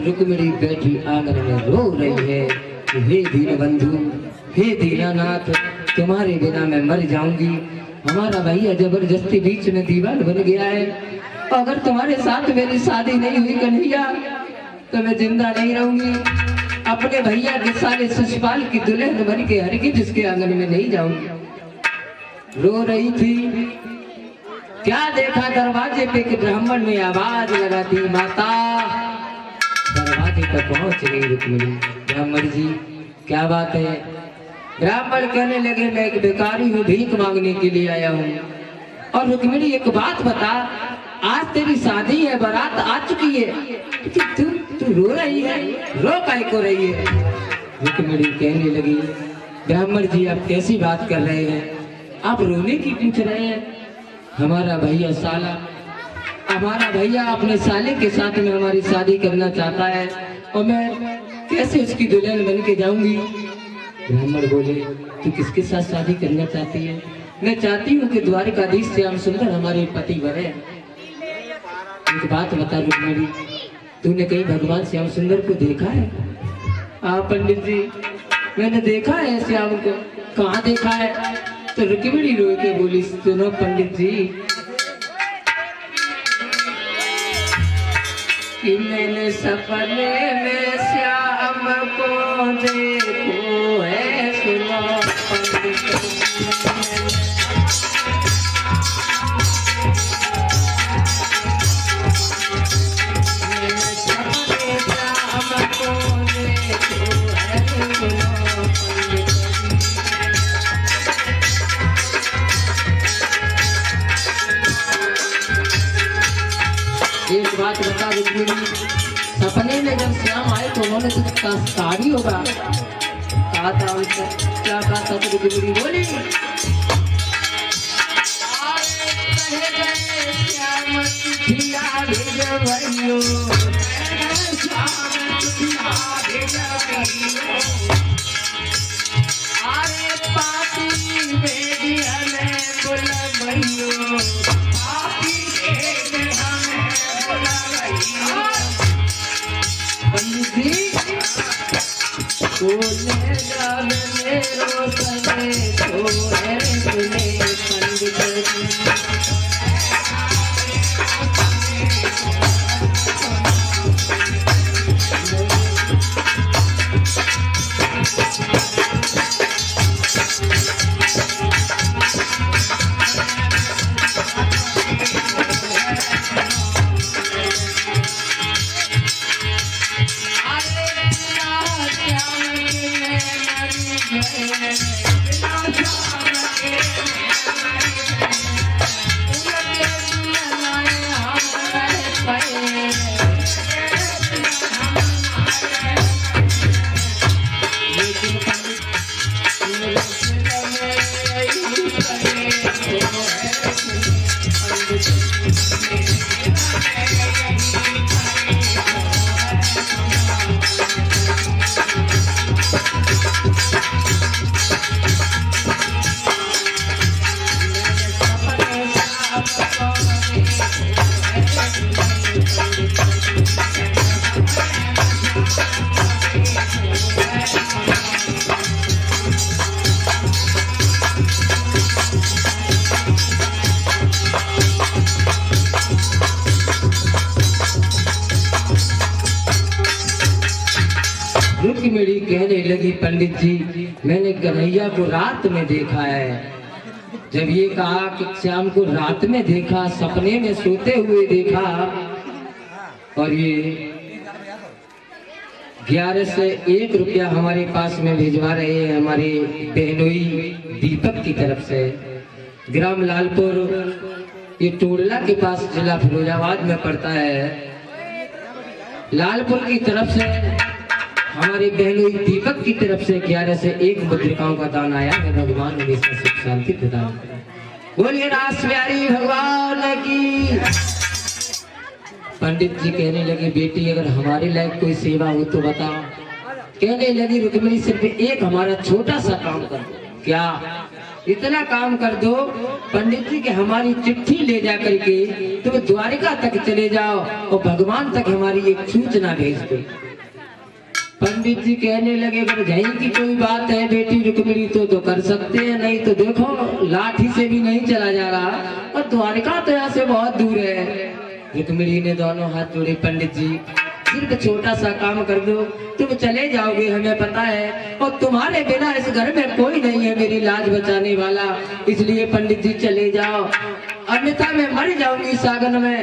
रुक्मिणी बैठी आंगन में रो रही है। हे दीन बंधु, हे दीनानाथ, तुम्हारे बिना मैं मर जाऊंगी। हमारा भैया जबरदस्ती बीच में दीवार बन गया है। अगर तुम्हारे साथ मेरी शादी नहीं हुई कन्हैया तो मैं जिंदा नहीं रहूंगी। अपने भैया के साले शिशुपाल की दुल्हन बन के हरगिज जिसके आंगन में नहीं जाऊंगी। रो रही थी, क्या देखा दरवाजे पे कि ब्राह्मण ने आवाज लगा दी, माता। दरवाजे तक पहुंच गई रुक्मिणी। ब्राह्मण जी क्या बात है? ब्राह्मण कहने लगे, मैं एक भिखारी हूँ, भीख मांगने के लिए आया हूँ। और रुक्मिणी एक बात बता, आज तेरी शादी है, बारात आ चुकी है, तू रो रही है, रो काहे को रही है? रुक्मिणी कहने लगी, ब्राह्मण जी आप कैसी बात कर रहे हैं? आप रोने की पूछ रहे हैं? हमारा भैया साला, हमारा भैया अपने साले के साथ में हमारी शादी करना चाहता है और मैं कैसे उसकी दुल्हन बन के जाऊंगी? ब्राह्मण बोले, तू किसके साथ शादी करना चाहती है? मैं चाहती हूँ कि द्वारिकाधीश श्याम सुंदर हमारे पति बने। एक बात बता रुक्मिणी, तूने कहीं भगवान श्याम सुंदर को देखा है? हाँ पंडित जी, मैंने देखा है श्याम को। कहाँ देखा है? तो रुक्मिणी रो के बोली, सुनो पंडित जी, कि मैंने सपने में श्याम को देखो है। सुनो पंडित जी, मैंने सपने श्याम को देखो है। सुनो पंडित जी, एक बात बता रुक्मिणी, सपने में जब श्याम आए तो उन्होंने कुछ कहा भी होगा? कहा था उनसे, क्या कहा था? तो रुक्मिणी बोली, अरे पाती बेटी हमें बुलवाइयो, बोले जान मेरो सने तो है सुने पंडित जी। रुक्मिणी कहने लगी, पंडित जी मैंने कन्हैया को रात में देखा है। जब ये कहा कि श्याम को रात में देखा, सपने में सोते हुए देखा, और ये 11 से 1 रुपया हमारे पास में भिजवा रहे हैं हमारे बहनोई दीपक की तरफ से। ग्राम लालपुर, ये टोडला के पास जिला फिरोजाबाद में पड़ता है। लालपुर की तरफ से हमारे बहनोई दीपक की तरफ से 11 से 1 मुद्रिकाओं का दान आया है। भगवान हमेशा सुख शांति प्रदान करें। बोलिए रास प्यारी भगवान की। पंडित जी कहने लगे, बेटी अगर हमारे लायक कोई सेवा हो तो बता। कहने लगी रुक्मिणी, सिर्फ एक हमारा छोटा सा काम कर। क्या? इतना काम कर दो पंडित जी कि हमारी चिट्ठी ले जा करके तुम द्वारिका तक चले जाओ और भगवान तक हमारी एक सूचना भेज दो। पंडित जी कहने लगे भरजाई की कोई बात है बेटी रुक्मिणी तो कर सकते हैं, नहीं तो देखो लाठी से भी नहीं चला जा रहा और द्वारिका तो यहाँ से बहुत दूर है। रुक्मिणी ने दोनों हाथ जोड़े, पंडित जी सिर्फ छोटा सा काम कर दो, तुम चले जाओगे हमें पता है, और तुम्हारे बिना इस घर में कोई नहीं है मेरी लाज बचाने वाला, इसलिए पंडित जी चले जाओ, अन्यथा मैं मर जाऊंगी सागन में,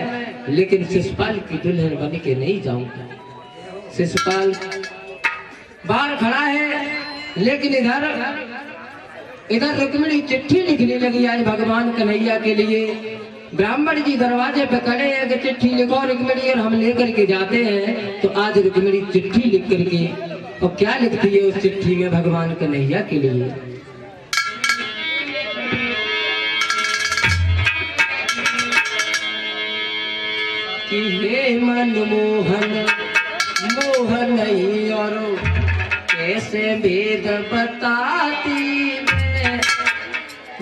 लेकिन शिशुपाल की दुल्हन बन के नहीं जाऊंगा। शिशुपाल बाहर खड़ा है, लेकिन इधर रुक्मिणी चिट्ठी लिखने लगी आज भगवान कन्हैया के लिए। ब्राह्मण जी दरवाजे पे खड़े हैं कि चिट्ठी लिखो रुक्मिणी, और हम लेकर के जाते हैं। तो आज रुक्मिणी चिट्ठी लिख करके, और क्या लिखती है उस चिट्ठी में भगवान कन्हैया के लिए? कि हे मनमोहन मोहन नहीं और कैसे भेद बताती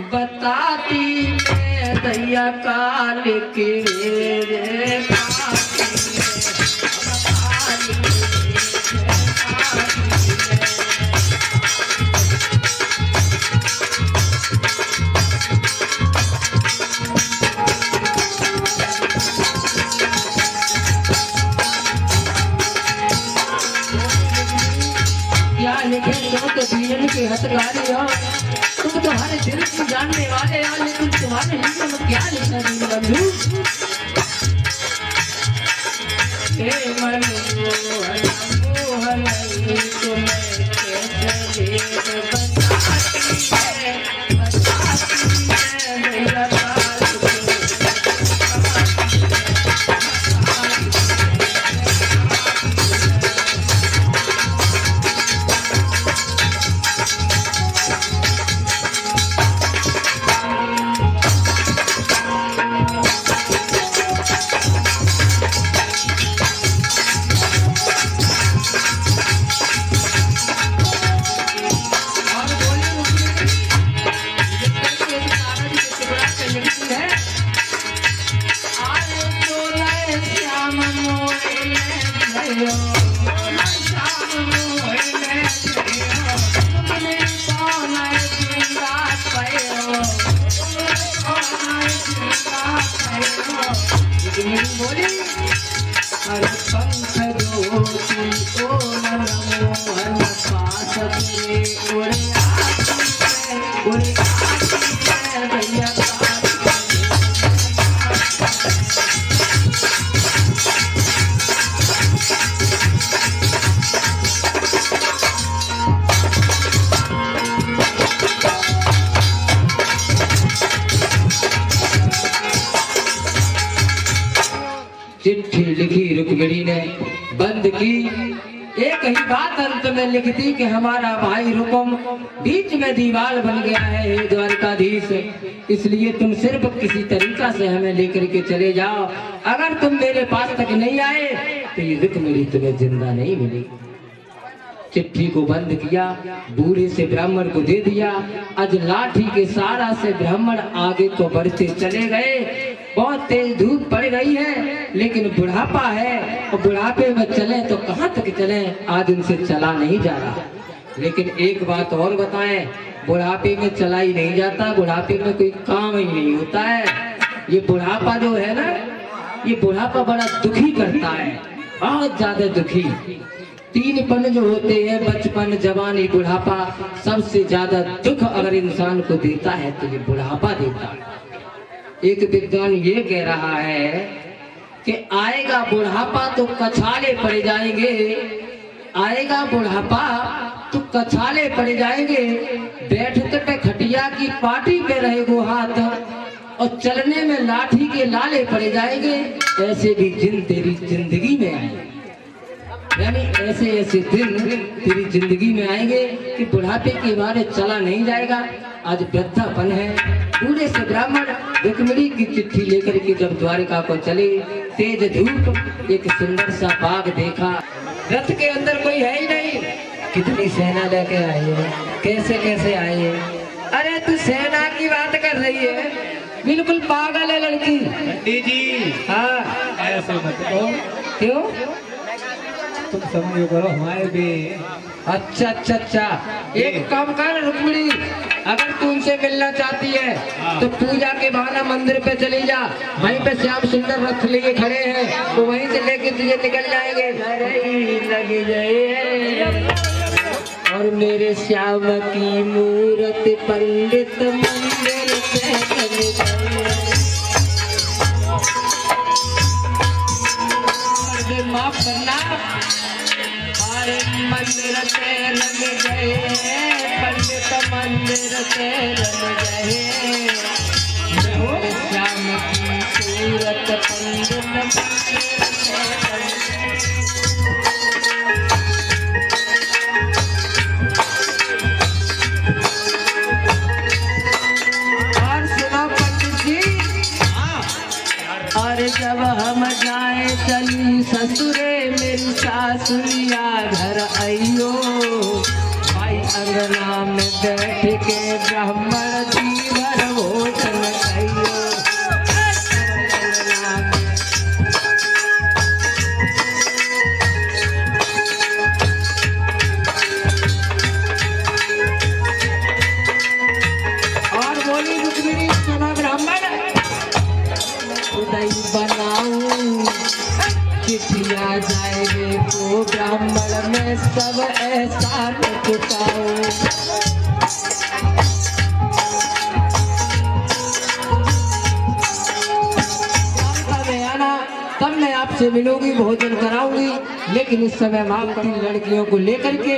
मैं दैया काल के मेरे लिखे तो दीन के हथकारी हो, तुम तुम्हारे दिल को जानने वाले हो, लेकिन तुम्हारे हिस्से में क्या लिखना दीन बंधु? हे मनमोहन मोहन तुम्हें कैसे भेद बताती बोली अरे पंख दो ओ मनमोहन पास तेरे उड़े भैया चिट्ठी लिखी रुक्मिणी ने, बंद की। एक ही बात अंत में लिखती कि हमारा भाई रुकम बीच में दीवार बन गया है, हे द्वारकाधीश, इसलिए तुम सिर्फ किसी तरीका से हमें लेकर के चले जाओ। अगर तुम मेरे पास तक नहीं आए तो ये रुक्मिणी तुम्हें जिंदा नहीं मिलेगी। चिट्ठी को बंद किया, बूढ़े से ब्राह्मण को दे दिया। आज लाठी के सहारा से ब्राह्मण आगे को बढ़ते चले गए। बहुत तेज धूप पड़ रही है, लेकिन बुढ़ापा है और बुढ़ापे में चले तो कहाँ तक चले, आज उनसे चला नहीं जा रहा। लेकिन एक बात और बताएं, बुढ़ापे में चला ही नहीं जाता, बुढ़ापे में कोई काम ही नहीं होता है। ये बुढ़ापा जो है ना, ये बुढ़ापा बड़ा दुखी करता है, बहुत ज्यादा दुखी। तीन पन जो होते हैं, बचपन, जवानी, बुढ़ापा, सबसे ज्यादा दुख अगर इंसान को देता है तो ये बुढ़ापा देता है। एक विद्वान ये कह रहा है कि आएगा बुढ़ापा तो कछाले पड़ जाएंगे, आएगा बुढ़ापा तो कछाले पड़ जाएंगे, बैठते पे खटिया की पाटी पे रहेगो हाथ और चलने में लाठी के लाले पड़ जाएंगे। ऐसे भी दिन तेरी जिंदगी में आएंगे, यानी ऐसे ऐसे दिन तेरी जिंदगी में आएंगे कि बुढ़ापे के बारे चला नहीं जाएगा। आज वृद्धापन है। बूढ़े से ब्राह्मण रुक्मिणी की चिट्ठी लेकर के जब द्वारिका को चले, तेज धूप, एक सुंदर सा बाग देखा। रथ के अंदर कोई है ही नहीं, कितनी सेना लेके आई है, कैसे कैसे आई है। अरे तू सेना की बात कर रही है, बिल्कुल पागल है लड़की। पंडित जी हाँ ऐसे मत कहो, क्यों? तुम समझो करो हमारे भी। अच्छा अच्छा अच्छा, एक काम कर रुक्मिणी, अगर तू उनसे मिलना चाहती है तो पूजा के बहाना मंदिर पे चली जा, वहीं पे श्याम सुंदर रथ लिए खड़े हैं, तो वहीं से लेके तुझे निकल जाएंगे। लग जाए और मेरे श्याम की मूरत पंडित मंदिर से माफ करना। अरे मंदिर से लग गए पंडित, मंदिर से लग गए मेरे श्याम की सूरत पंडित मंदिर से लग गए। और सुनो पंडित जी, और जब हम जाए चली ससुरे मेरी सासुरिया घर आइयो, भाई अंगना में बैठ के ब्राह्मण जी भर भोजन खाइयो। और बोली रुक्मिणी, सुना ब्राह्मण, उदय बनाऊं चिट्ठिया जाएंगे तो ब्राह्मण में सब ऐसा चुकाऊं। तब मैं आपसे मिलूंगी, भोजन कराऊंगी, लेकिन इस समय माँ तीन लड़कियों को लेकर के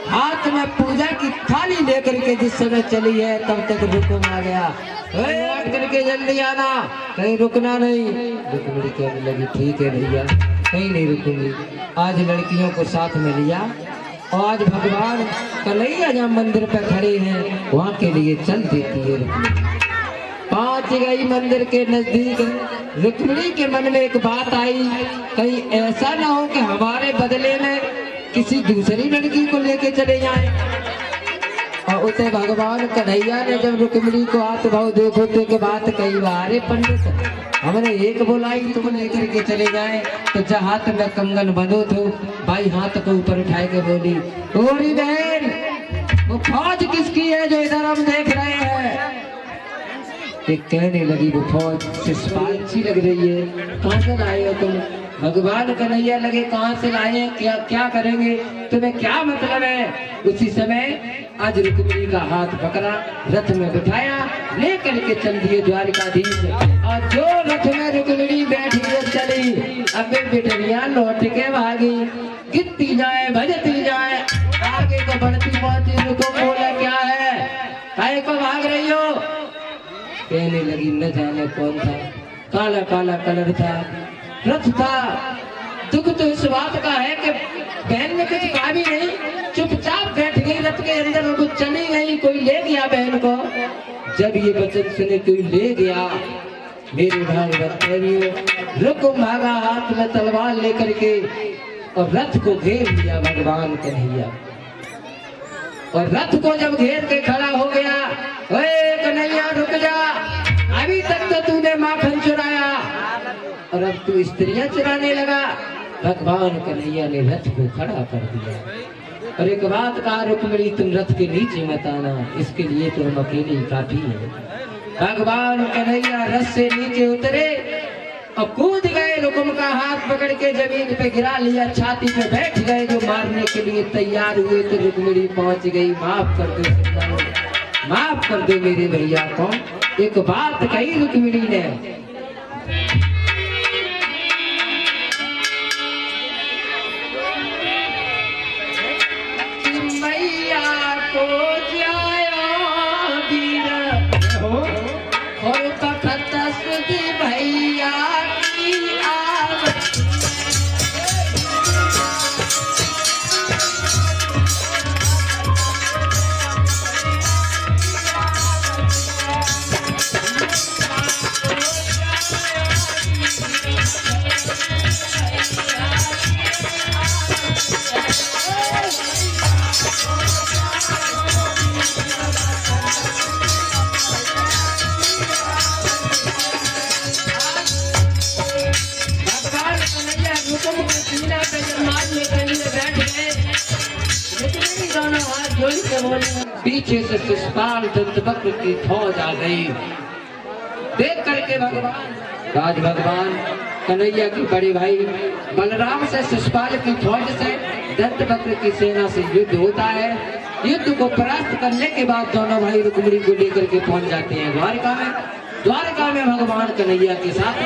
हाथ में पूजा की थाली लेकर के जिस समय चली है तब तक हुक्म आ गया, लौट करके जल्दी आना, कहीं रुकना नहीं। रुक्मिणी कहने लगी ठीक है भैया, कहीं नहीं रुकूंगी। आज लड़कियों को साथ में लिया और आज भगवान कन्हैया जहाँ मंदिर पर खड़े हैं वहाँ के लिए चल देती है रुक्मिणी। पहुंच गई मंदिर के नजदीक, रुक्मिणी के मन में एक बात आई, कहीं ऐसा ना हो कि हमारे बदले में किसी दूसरी लड़की को लेके चले जाएं। और उसे भगवान कन्हैया ने जब रुक्मिणी को हाथ भाव देखो तो के बात कही, अरे पंडित हमने एक बोलाई तुम लेकर के चले जाए, तो जहाँ हाथ में कंगन बंधो तो भाई हाथ को ऊपर उठाए के बोली, ओरी बहन वो फौज किसकी है जो इधर हम देख रहे हैं? एक कहने लगी वो फौज सिपाही अच्छी लग रही है, कहाँ से लाए हो तुम? भगवान कन्हैया लगे कहाँ से लाए हैं, क्या क्या करेंगे, तुम्हें क्या मतलब है? उसी समय आज रुक्मिणी का हाथ पकड़ा, रथ में बिठाया, लेकर के चल दिए द्वारिकाधीश। और जो रथ में रुक्मिणी बैठी चली, अबे बिटरिया लौट के भागी, गिरती जाए भजती जाए, आगे को बढ़ती पहुंची, रुको बोला क्या है, काहे को भाग रही हो? कहने लगी न जाने कौन था, काला काला कलर था, रथ था। दुख तो इस बात का है कि बहन ने कुछ कहा भी नहीं, चुपचाप बैठ गई रथ के अंदर, कुछ चली गई, कोई ले गया बहन को। जब ये वचन सुने कोई ले गया, मेरे भागवत रुको भागा हाथ में तलवार लेकर के और रथ को घेर लिया भगवान कन्हैया। और रथ को जब घेर के खड़ा हो गया, ओए कन्हैया रुक जा, अभी तक तो तूने माखन चुराया और अब तू स्त्रियां चुराने लगा। भगवान कन्हैया ने रथ को खड़ा कर दिया और एक बात कहा, रुक्मिणी तुम रथ के नीचे मत आना, इसके लिए तो हम अकेले काफी है। भगवान कन्हैया रथ से नीचे उतरे और कूद गए, रुक्म का हाथ पकड़ के जमीन पे गिरा लिया, छाती पे बैठ गए, जो मारने के लिए तैयार हुए तो रुक्मिणी पहुंच गई, माफ कर दो, माफ कर दो मेरे भैया को। एक बात कही रुक्मिणी ने, मैया को जाया वीर और तखत सुधी भैया की आव। जोड़ी से बोले। पीछे से शिशुपाल दंतवक्र की फौज आ गई। देख करके भगवान राज भगवान कन्हैया के बड़े भाई बलराम से शिशुपाल की फौज से दंतवक्र की सेना से युद्ध होता है। युद्ध को परास्त करने के बाद दोनों भाई रुक्मिणी को लेकर के पहुंच जाते हैं द्वारका में। द्वारका में भगवान कन्हैया के साथ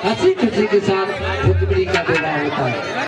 हंसी खुशी के साथ रुक्मिणी का विवाह होता है।